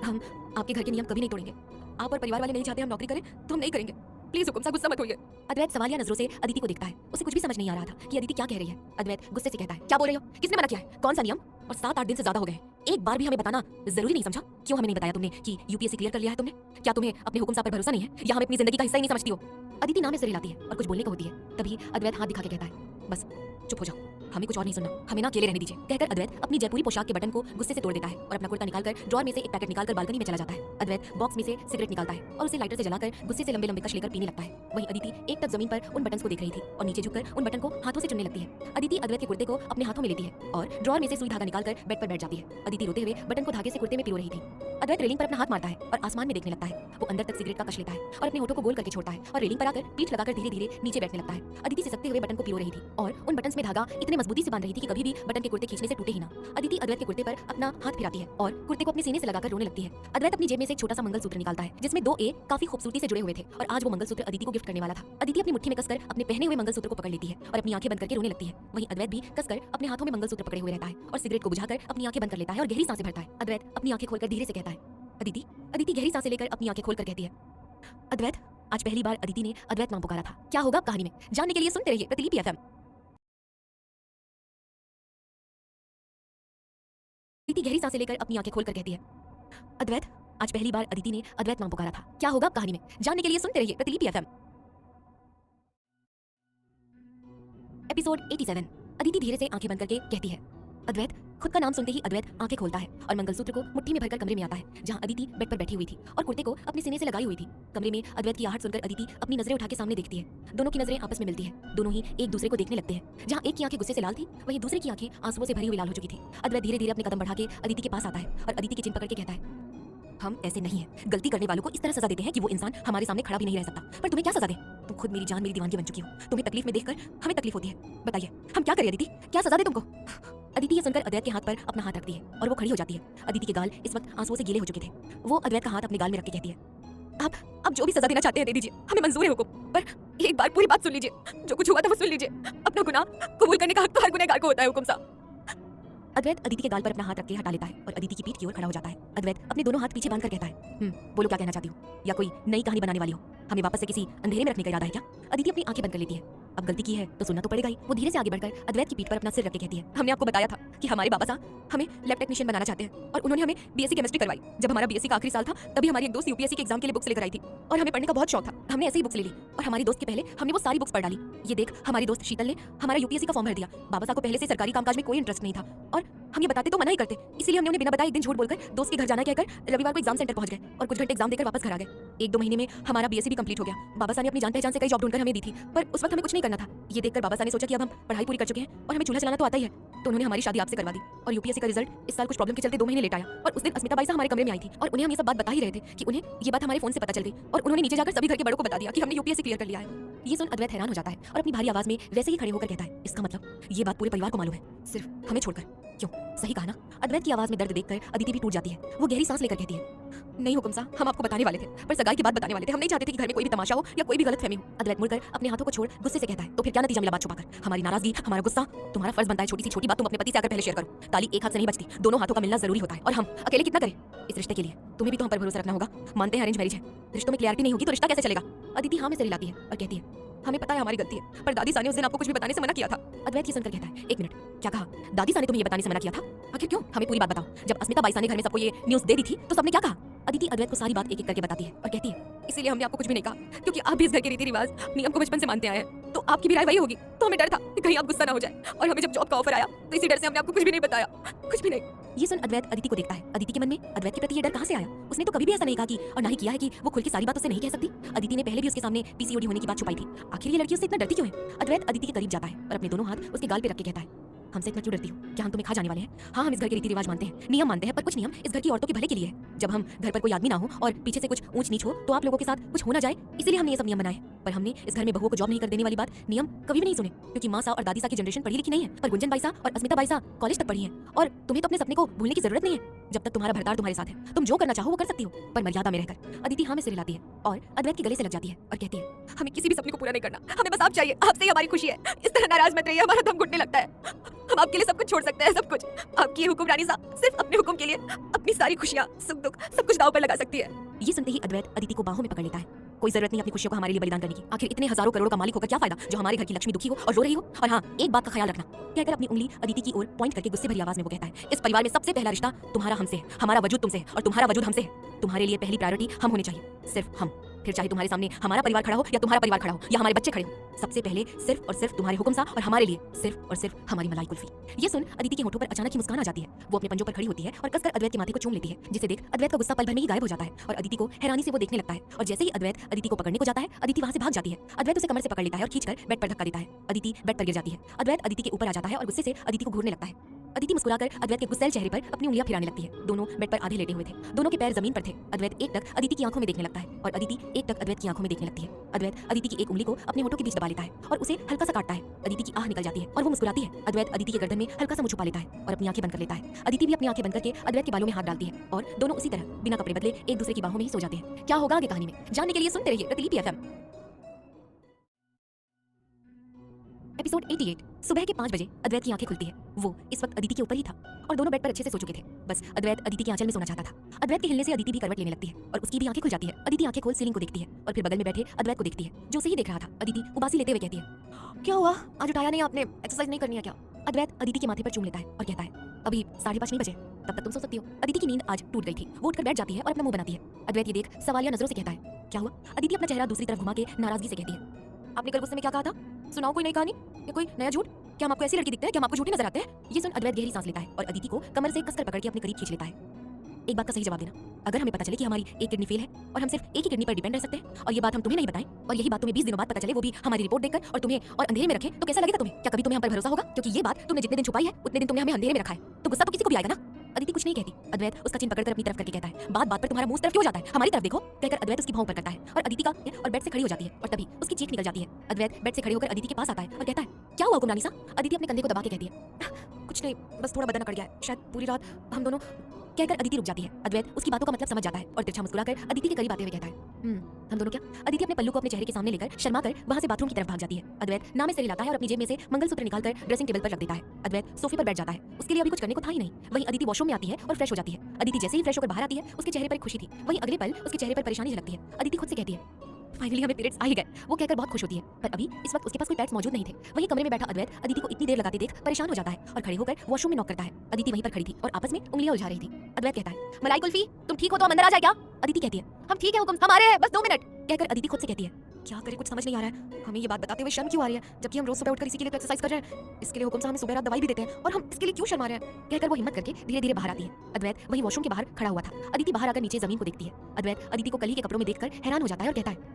[SPEAKER 1] हम आपके घर के नियम कभी नहीं तोड़ेंगे, आप और परिवार वाले नहीं चाहते हम नौकरी करें तो हम नहीं करेंगे, प्लीज हुकुम साहब गुस्सा मत होइए। अद्वैत सवालिया नजरों से अदिति को देखता है। उसे कुछ भी समझ नहीं आ रहा था कि अदिति क्या कह रही है। अद्वैत गुस्से से कहता है, क्या बोल रही हो, किसने मना किया है, कौन सा नियम, और 7-8 दिन से ज्यादा हो गए, एक बार भी हमें बताना जरूरी नहीं समझा, क्यों हमें नहीं बताया तुमने कि यूपीएससी क्लियर कर लिया है तुमने, क्या तुम्हें अपने हुकुम साहब पर भरोसा नहीं है या हमें अपनी जिंदगी का हिस्सा ही नहीं समझती हो। अदिति नाम में सिर हिलाती है और कुछ बोलने को होती है, तभी अद्वैत हाथ दिखा के कहता है, बस चुप हो जाओ, हमें कुछ और नहीं सुनना, हमें ना अकेले रहने दीजिए। कहकर अद्वैत अपनी जयपुरी पोशाक के बटन को गुस्से से तोड़ देता है और अपना कुर्ता निकालकर ड्रॉर में से एक पैकेट निकालकर बालकनी में चला जाता है। अद्वैत बॉक्स में से सिगरेट निकालता है और उसे लाइटर से जलाकर गुस्से से लंबे लंबे कश लेकर पीने लगता है। वहीं अदिति एक टक जमीन पर उन बटन्स को देख रही थी और नीचे झुककर उन बटन को हाथों से चुनने लगती है। अदिति अद्वैत के कुर्ते को अपने हाथों में लेती है और ड्रॉर में से सुई धागा निकालकर बेड पर बैठ जाती है। अदिति रोते हुए बटन को धागे से कुर्ते में पिरो रही थी। अद्वैत रेलिंग पर अपना हाथ मारता है और आसमान में देखने लगता है। वो अंदर तक सिगरेट का कश लेता है और अपने होठों को गोल करके छोड़ता है और रेलिंग पर आकर पीठ लगाकर धीरे धीरे नीचे बैठने लगता है। अदिति सिसकते हुए बटन को पिरो रही थी और उन बटन्स में धागा इतने मजबूती से बांध रही थी कि कभी भी बटन के कुर्ते खींचने से टूटे ही ना। अदिति अद्वैत के कुर्ते पर अपना हाथ फिराती है और कुर्ते को अपने सीने से लगाकर रोने लगती है। अद्वैत अपनी जेब में से एक छोटा सा मंगलसूत्र निकालता है जिसमें 2 ए काफी खूबसूरती से जुड़े हुए थे और आज वो मंगलसूत्र अदिति को गिफ्ट करने वाला था। अदिति अपनी मुट्ठी में कसकर अपने पहने हुए मंगलसूत्र को पकड़ लेती है और अपनी आंखें बंद करके रोने लगती है। वहीं अद्वैत भी कसकर अपने हाथों में मंगलसूत्र पकड़े हुए रहता है और सिगरेट को बुझाकर अपनी आंखें बंद कर लेता है और गहरी सांसें भरता है। अद्वैत अपनी आंखें खोलकर धीरे से कहता है, अदिति। अदिति गहरी सांसें लेकर अपनी आंखें खोलकर कहती है, अद्वैत। आज पहली बार अदिति ने अद्वैत नाम पुकारा था। क्या होगा कहानी में, जानने के लिए सुनते रहिए प्रतिलिपि एफएम। अदिति गहरी सांसें लेकर अपनी आंखें खोलकर कहती है, अद्वैत। आज पहली बार अदिति ने अद्वैत नाम पुकारा था। क्या होगा कहानी में, जानने के लिए सुनते रहिए प्रतिलिपि एफएम। एपिसोड 87। अदिति धीरे से आंखें बंद करके कहती है, अद्वैत। खुद का नाम सुनते ही अद्वैत आंखें खोलता है और मंगलसूत्र को मुट्ठी में भरकर कमरे में आता है जहां अदिति बेड पर बैठी हुई थी और कुर्ते को अपने सीने से लगाई हुई थी। कमरे में अद्वैत की आहट सुनकर अदिति अपनी नजरें उठा के सामने देखती है। दोनों की नजरें आपस में मिलती है। दोनों ही एक दूसरे को देखने लगते हैं। जहां एक की आंखें गुस्से से लाल थी वहीं दूसरे की आंखें आंसुओं से भरी हुई लाल हो चुकी थी। अद्वैत धीरे धीरे अपने कदम बढ़ा के अदिति के पास आता है और अदिति की चिन पकड़ के कहता है, हम ऐसे नहीं है। गलती करने वालों को इस तरह सजा देते हैं कि वो इंसान हमारे सामने खड़ा भी नहीं रह सकता। पर तुम्हें क्या सजा दे, तुम खुद मेरी जान मेरी दीवानगी बन चुकी हो। तुम्हें तकलीफ में देखकर हमें तकलीफ होती है। बताइए हम क्या करें अदिति, क्या सजा दे तुमको। अदिति ये सुनकर अद्वैत के हाथ पर अपना हाथ रखती है और वो खड़ी हो जाती है। अदिति के गाल इस वक्त आंसुओं से गीले हो चुके थे। वो अद्वैत का हाथ अपने गाल में रख के कहती है, आप जो भी सजा देना चाहते हैं दे दीजिए, हमें मंजूर है हुकुम, पर एक बार पूरी बात सुन लीजिए। जो कुछ हुआ था वो सुन लीजिए। अपना गुनाह कबूल करने का हक तो हर गुनहगार को होता है हुकुम साहब। अद्वैत अदिति के गाल पर अपना हाथ रख के हटा लेता है और अदिति की पीठ की ओर खड़ा हो जाता है। अद्वैत अपने दोनों हाथ पीछे बांधकर कहता है, बोलो क्या कहना चाहती हो, या कोई नई कहानी बनाने वाली हो, हमें वापस से किसी अंधेरे में रखने का इरादा है क्या। अदिति अपनी आंखें बंद कर लेती है। अब गलती की है तो सुनना तो पड़ेगा ही। वो धीरे से आगे बढ़कर अद्वैत की पीठ पर अपना सिर रख के कहती है, हमने आपको बताया था कि हमारे बाबा साहब हमें लैब टेक्नीशियन बनाना चाहते हैं और उन्होंने हमें बीएससी केमिस्ट्री करवाई। जब हमारा बीएससी का आखिरी साल था तभी हमारी एक दोस्त यूपीएससी के एग्जाम के लिए बुक्स लेकर आई थी और हमें पढ़ने का बहुत शौक था। हमने ऐसे ही बुक्स ले ली और हमारी दोस्त के पहले हमने वो सारी बुक्स पढ़ डाली। ये देख हमारी दोस्त शीतल ने हमारा यूपीएससी का फॉर्म भर दिया। बाबा साहब को पहले से सरकारी कामकाज में कोई इंटरेस्ट नहीं था और हम ये बताते तो मना ही करते, इसलिए हमने उन्हें बिना बताए एक दिन झूठ बोलकर दोस्त के घर जाना कहकर रविवार को एग्जाम सेंटर पहुंच गए और कुछ घंटे एग्जाम देकर वापस घर आ गए। 1-2 महीने में हमारा बीएससी भी कंप्लीट हो गया। बाबा साहब ने अपनी जान पहचान से कई जॉब ढूंढकर हमें दी थी, पर उस वक्त हमें कुछ नहीं करना था। ये देखकर बाबा साहब ने सोचा कि अब हम पढ़ाई पूरी कर चुके हैं और हमें चूल्हा चलाना तो आता ही है, तो उन्होंने हमारी शादी आपसे करवा दी और यूपीएससी का रिजल्ट इस साल कुछ प्रॉब्लम के चलते 2 महीने लेट आया और उस दिन अस्मिता बाई साहब हमारे कमरे में आई थी और उन्हें हम ये सब बात बता ही रहे थे कि उन्हें ये बात हमारे फोन से पता चल गई और उन्होंने नीचे जाकर सभी घर के बड़ों को बता दिया कि हमने यूपीएससी क्लियर कर लिया है। ये सुन अद्वैत हैरान हो जाता है और अपनी भारी आवाज में वैसे ही खड़े होकर कहता है, इसका मतलब ये बात पूरे परिवार को मालूम है, सिर्फ हमें छोड़कर। क्यों? सही कहा ना? अद्वैत की आवाज में दर्द देखकर अदिति भी टूट जाती है। वो गहरी सांस लेकर कहती है, नहीं हुकुम साहब, हम आपको बताने वाले थे, पर सगाई की बात बताने वाले थे। हम नहीं चाहते थे कि घर में कोई भी तमाशा हो या कोई भी गलतफहमी हो। अद्वैत मुड़कर अपने हाथों को छोड़ गुस्से से कहता है, तो फिर क्या नतीजा मिला बात छुपाकर? हमारी नाराजगी, हमारा गुस्सा। तुम्हारा फर्ज बनता है छोटी सी छोटी बात तुम अपने पति से आकर पहले शेयर करो। ताली एक हाथ से नहीं बचती, दोनों हाथों का मिलना जरूरी होता है और हम अकेले कितना करें इस रिश्ते के लिए? तुम्हें भी तो हम पर भरोसा रखना होगा। मानते हैं अरेंज मैरिज है, रिश्तों में क्लैरिटी नहीं होगी तो रिश्ता कैसे चलेगा? अदिति हाँ में सिर हिलाती है और कहती है, हमें पता है हमारी गलती है, पर दादी सा ने उस दिन आपको कुछ भी बताने से मना किया था। अद्वैत ये सुनकर कहता है, एक मिनट, क्या कहा? दादी सा ने तुम्हें ये बताने से मना किया था? आखिर क्यों? हमें पूरी बात बताओ। जब अस्मिता बाई सा ने घर में सबको ये न्यूज़ दे दी थी तो सबने क्या कहा? अदिति अद्वैत को सारी बात एक एक करके बताती है और कहती है, इसीलिए हमने आपको कुछ भी नहीं कहा, क्योंकि आप भी इस घर के रीति रिवाज नियम को बचपन से मानते आए हैं, तो आपकी भी राय वही होगी। तो हमें डर था कि कहीं आप गुस्सा ना हो जाए, और हमें जब जॉब का ऑफर आया तो इसी डर से हमने आपको कुछ भी नहीं बताया, कुछ भी नहीं। ये सुन अद्वैत अदिति को देखता है। अदिति के मन में अद्वैत के प्रति ये डर कहाँ से आया? उसने तो कभी भी ऐसा नहीं कहा कि, और ना ही किया है कि वो खुल के सारी बात उससे नहीं कह सकती। अदिति ने पहले भी उसके सामने पीसीओडी होने की बात छुपाई थी। आखिर ये लड़की उससे इतना डरती क्यों है? अद्वैत अदिति के करीब जाता है और अपने दोनों हाथ उसके गाल पे रख के कहता है, हमसे इतना क्यों डरती हो? क्या हम तुम्हें खा जाने वाले हैं? हाँ, हम इस घर के रीति रिवाज मानते हैं, नियम मानते हैं, पर कुछ नियम इस घर की औरतों के भले के लिए है। जब हम घर पर कोई आदमी ना हो और पीछे से कुछ ऊंच नीच हो तो आप लोगों के साथ कुछ हो ना जाए, इसीलिए हमने ये सब नियम बनाए। पर हमने इस घर में बहुओं को जॉब नहीं कर देने वाली बात नियम कभी भी नहीं सुने, क्योंकि माँ सा और दादी सा की जनरेशन पढ़ी लिखी नहीं है, पर गुंजन बाई सा और अस्मिता बाई सा कॉलेज तक पढ़ी है, और तुम्हें तो अपने सपने को भूलने की जरूरत नहीं है। जब तक तुम्हारा भरतार तुम्हारे साथ है, तुम जो करना चाहो वो कर सकती हो, पर मर्यादा में रहकर। अदिति हाँ में सिर हिलाती है और अद्वैत के गले से लग जाती है और कहती है, हमें किसी भी सपने को पूरा नहीं करना, हमें बस आप चाहिए, आपसे ही हमारी खुशी है। इस तरह नाराज मत रहिए, हमारा दम घुटने लगता है। हम आपके लिए सब कुछ छोड़ सकते हैं, सब कुछ। आपकी ये हुक्मरानी सा सिर्फ अपने हुक्म के लिए अपनी सारी खुशियां, सुख दुख सब कुछ दांव पर लगा सकती है। ये सुनते ही अद्वैत अदिति को बाहों में पकड़ लेता है। कोई जरूरत नहीं अपनी खुशियों को हमारे लिए बलिदान करने की। आखिर इतने हजारों करोड़ों का मालिक होकर क्या फायदा जो हमारे घर की लक्ष्मी दुखी हो और रो रही हो। और हाँ, एक बात का ख्याल रखना, कहकर अपनी उंगली अदिति की ओर पॉइंट करके गुस्से भरी आवाज में वो कहता है, इस परिवार में सबसे पहला रिश्ता तुम्हारा हमसे है, हमारा वजूद तुमसे है और तुम्हारा वजूद हमसे है। तुम्हारे लिए पहली प्रायोरिटी हम होने चाहिए, सिर्फ हम। फिर चाहे तुम्हारे सामने हमारा परिवार खड़ा हो या तुम्हारा परिवार खड़ा हो या हमारे बच्चे खड़े हो, सबसे पहले सिर्फ और सिर्फ तुम्हारे हुक्म सा और हमारे लिए सिर्फ और सिर्फ हमारी मलाई कुल्फी। ये सुन अदिति के होठों पर अचानक ही मुस्कान आ जाती है। वो अपने पंजों पर खड़ी होती है और कसकर अद्वैत के माथे को चूम लेती है, जिसे देख अद्वैत का गुस्सा पल भर में ही गायब हो जाता है और अदिति को हैरानी से वो देखने लगता है। और जैसे ही अद्वैत अदिति को पकड़ने को जाता है, अदिति वहां से भाग जाती है। अद्वैत उसे कमर से पकड़ लेता है और खींचकर बेड पर धक्का देता है। अदिति बेड पर गिर जाती है। अद्वैत अदिति के ऊपर आ जाता है और गुस्से से अदिति को घूरने लगता है। अदिति मुस्कुराकर अद्वैत के गुस्सैल चेहरे पर अपनी उंगलियां फिराने लगती है। दोनों बेड पर आधे लेटे हुए थे, दोनों के पैर जमीन पर थे। अद्वैत एक टक अदिति की आंखों में देखने लगता है और अदिति एक टक अद्वैत की आंखों में देखने लगती है। अद्वैत अदिति की एक उंगली को अपने होठों के बीच दबा लेता है और उसे हल्का सा काटता है। अदिति की आह निकल जाती है और वो मुस्कुराती है। अद्वैत अदिति के गर्दन में हल्का सा मुंह छुपा लेता है और अपनी आंखें बंद कर लेता है। अदिति भी अपनी आंखें बंद करके अद्वैत के बालों में हाथ डालती है और दोनों उसी तरह बिना कपड़े बदले एक दूसरे की बाहों में ही सो जाते हैं। क्या होगा आगे कहानी में जानने के लिए सुनते रहिए प्रतिलिपि एफएम। एपिसोड 88। सुबह के 5 बजे अद्वैत की आंखें खुलती है। वो इस वक्त अदिति के ऊपर ही था और दोनों बेड पर अच्छे से सो चुके थे। बस अद्वैत अदिति के आंचल में सोना चाहता था। अद्वैत के हिलने से अदिति भी करवट लेने लगती है और उसकी भी आंखें खुल जाती है। अदिति आंखें खोल सीलिंग को देखती है और फिर बगल में बैठे अद्वैत को देखती है, जो उसे ही देख रहा था। अदिति उबासी लेते हुए कहती है, क्या हुआ, आज उठाया नहीं आपने? एक्सरसाइज नहीं करनी है क्या? अद्वैत अदिति के माथे पर चूम लेता है और कहता है, अभी 5:30 नहीं बजे, तब तक तुम सो सकती हो। अदिति की नींद आज टूट गई थी। वो उठकर बैठ जाती है और अपना मुंह बनाती है। अद्वैत ये देख सवालिया नजरों से कहता है, क्या हुआ? अदिति अपना चेहरा दूसरी तरफ घुमा के नाराजगी से कहती है, आपने कल गुस्से में क्या कहा था? सुनाओ कोई नई कहानी या कोई नया झूठ। क्या हम आपको ऐसी लड़की दिखते हैं कि हम आपको झूठी नजर आते हैं? ये सुन अद्वैत गहरी सांस लेता है और अदिति को कमर से कसकर पकड़ के अपने करीब खींच लेता है। एक बात का सही जवाब देना, अगर हमें पता चले कि हमारी एक किडनी फेल है और हम सिर्फ एक ही किडनी पर डिपेंड रह सकते हैं और ये बात हम तुम्हें नहीं बताएं और यही बात तुम्हें 20 दिनों बाद पता चले, वो भी हमारी रिपोर्ट देखकर, और तुम्हें और अंधेरे में रखें, तो कैसा लगेगा तुम्हें? क्या कभी तुम्हें हम पर भरोसा होगा? क्योंकि ये बात तुमने जितने दिन छुपाई है उतने दिन तुमने हमें अंधेरे में रखा है, तो गुस्सा तो किसी को भी आएगा ना। अदिति कुछ नहीं कहती। अद्वैत उसका चिन पकड़कर अपनी तरफ करके कहता है, बात बात पर तुम्हारा मुंह तरफ क्यों जाता है? हमारी तरफ देखो, कहकर अद्वैत उसकी भौं पर करता है और अदिति का और बेड से खड़ी हो जाती है और तभी उसकी चीख निकल जाती है। अद्वैत बेड से खड़े होकर अदिति के पास आता है और कहता है, क्या हुआ हुक्मरानी सा? अदिति अपने कंधे को दबा के कहती है, कुछ नहीं, बस थोड़ा बदन अकड़ गया है, शायद पूरी रात हम दोनों। कहकर अदिति रुक जाती है। अद्वैत उसकी बातों का मतलब समझ जाता है और तिरछा मुस्कुराकर अदिति के करीब आते हुए कहता है, हम दोनों क्या? अदिति अपने पल्लू को अपने चेहरे के सामने लेकर शर्मा कर वहां से बाथरूम की तरफ भाग जाती है। अद्वैत नाम में सिर हिलाता है और अपनी जेब में से मंगलसूत्र निकालकर ड्रेसिंग टेबल पर रख देता है। अद्वैत सोफे पर बैठ जाता है। उसके लिए अभी कुछ करने को था ही नहीं। वहीं अदिति वॉशरूम में आती है और फ्रेश हो जाती है। अदिति जैसे ही फ्रेश होकर बाहर आती है, उसके चेहरे पर खुशी थी, वहीं अगले पल उसके चेहरे पर परेशानी झलकती है। अदिति खुद से कहती है, फाइनली हमें पीरियड्स आ ही गए। वो कहकर बहुत खुश होती है, पर अभी इस वक्त उसके पास कोई पैड्स मौजूद नहीं थे। वहीं कमरे में बैठा अद्वैत अदिति को इतनी देर लगाते देख परेशान हो जाता है और खड़े होकर वॉशरूम में नॉक करता है। अदिति वहीं पर खड़ी थी और आपस में उंगलियां उलझा रही थी। अद्वैत कहता है, मलाई कुल्फी तुम ठीक हो तो हम अंदर आ जाए क्या? अदिति कहती है, हम ठीक है हुक्म, हम आ रहे हैं, बस 2 मिनट। कहकर अदिति खुद से कहती है, क्या करे कुछ समझ नहीं आ रहा है, हमें ये बात बताते हुए शर्म क्यों आ रही है, जबकि हम रोज सुबह उठकर इसी के लिए तो एक्सरसाइज कर रहे हैं। इसके लिए हुक्म साहब हमें सुबह रात दवाई भी देते हैं और हम इसके लिए क्यों शर्मा रहे हैं? कहकर वो हिम्मत करके धीरे धीरे बाहर आती है। अद्वैत वहीं वॉशरूम के बाहर खड़ा हुआ था। अदिति बाहर आकर नीचे जमीन को देखती है। अद्वैत अदिति को कल ही के कपड़ों में देखकर हैरान हो जाता है और कहता है,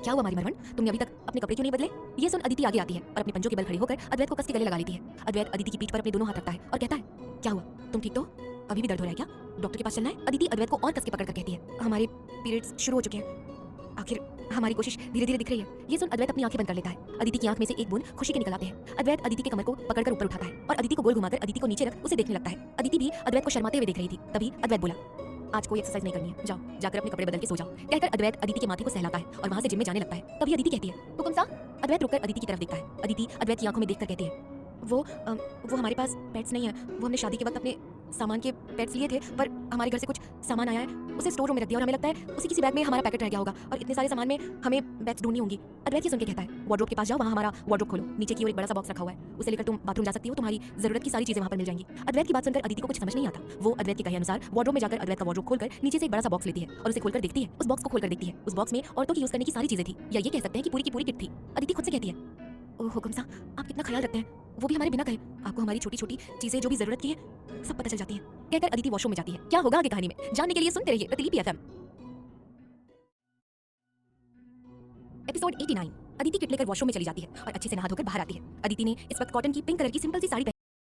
[SPEAKER 1] क्या हुआ मारी मरवन, तुमने अभी तक अपने कपड़े क्यों नहीं बदले? ये सुन अदिति आगे आती है और अपने पंजों के बल खड़ी होकर अद्वैत को कस के गले लगा लेती है। अद्वैत अदिति की पीठ पर अपने दोनों हाथ रखता है और कहता है, क्या हुआ, तुम ठीक तो हो? अभी भी दर्द हो रहा है क्या? डॉक्टर के पास चलना है? अदिति अद्वैत को और कस के पकड़ कर कहती है, हमारे पीरियड्स शुरू हो चुके हैं, आखिर हमारी कोशिश धीरे धीरे दिख रही है। ये सुन अद्वैत अपनी आंखें बंद कर लेता है। अदिति की आंख में से एक बूंद खुशी के निकल आते हैं। अद्वैत अदिति के कमर को पकड़कर ऊपर उठाता है और अदिति को गोल घुमाकर अदिति को नीचे रख उसे देखने लगता है। अदिति भी अद्वैत को शर्माते हुए देख रही थी। तभी अद्वैत बोला, आज कोई एक्सरसाइज नहीं करनी है, जाओ जाकर अपने कपड़े बदल के सो जाओ। कहकर अद्वैत अदिति के माथे को सहलाता है और वहां से जिम में जाने लगता है। तभी अदिति कहती है, तो कौन सा? अद्वैत रुककर अदिति की तरफ देखता है। अदिति अद्वैत की आंखों में देखकर कहती है, वो हमारे पास पेट्स नहीं है, वो हमने शादी के वक्त अपने सामान के पेट्स लिए थे, पर हमारे घर से कुछ सामान आया है, उसे स्टोर रूम में रख दिया और हमें लगता है उसी किसी बैग में हमारा पैकेट रह गया होगा और इतने सारे सामान में हमें बैग्स ढूंढनी होंगी। अद्वैत ये सुन के कहता है, वार्डरोब के पास जाओ, वहाँ हमारा वार्डरोब खोलो, नीचे की ओर एक बड़ा सा बॉक्स रखा हुआ है, उसे लेकर तुम बाथरूम जा सकती हो, तुम्हारी जरूरत की सारी चीजें वहाँ पर मिल जाएंगी। अद्वैत की बात सुनकर अदिति को कुछ समझ नहीं आता। वो अद्वैत के कहे अनुसार वार्डरोब में जाकर अद्वैत का वार्डरोब खोलकर नीचे से एक बड़ा सा बॉक्स लेती है और उसे खोलकर देखती है। उस बॉक्स को खोलकर देखती है, उस बॉक्स में औरतों की यूज करने की सारी चीजें थी, या ये कह सकते हैं कि पूरी की पूरी किट थी। अदिति खुद से कहती है, ओह हुकुम सा, आप कितना ख्याल रखते हैं, वो भी हमारे बिना कहे। आपको हमारी छोटी छोटी चीजें जो भी जरूरत की है सब पता चल जाती हैं। कहकर अदिति वॉशरूम में जाती है। क्या होगा आगे कहानी में जानने के लिए सुनते रहिए प्रतिलिपि एफएम। एपिसोड 89। अदिति किट लेकर वॉशरूम में चली जाती है और अच्छे से नहा धोकर बाहर आती है। अदिति ने इस वक्त कॉटन की पिंक कलर की सिंपल सी साड़ी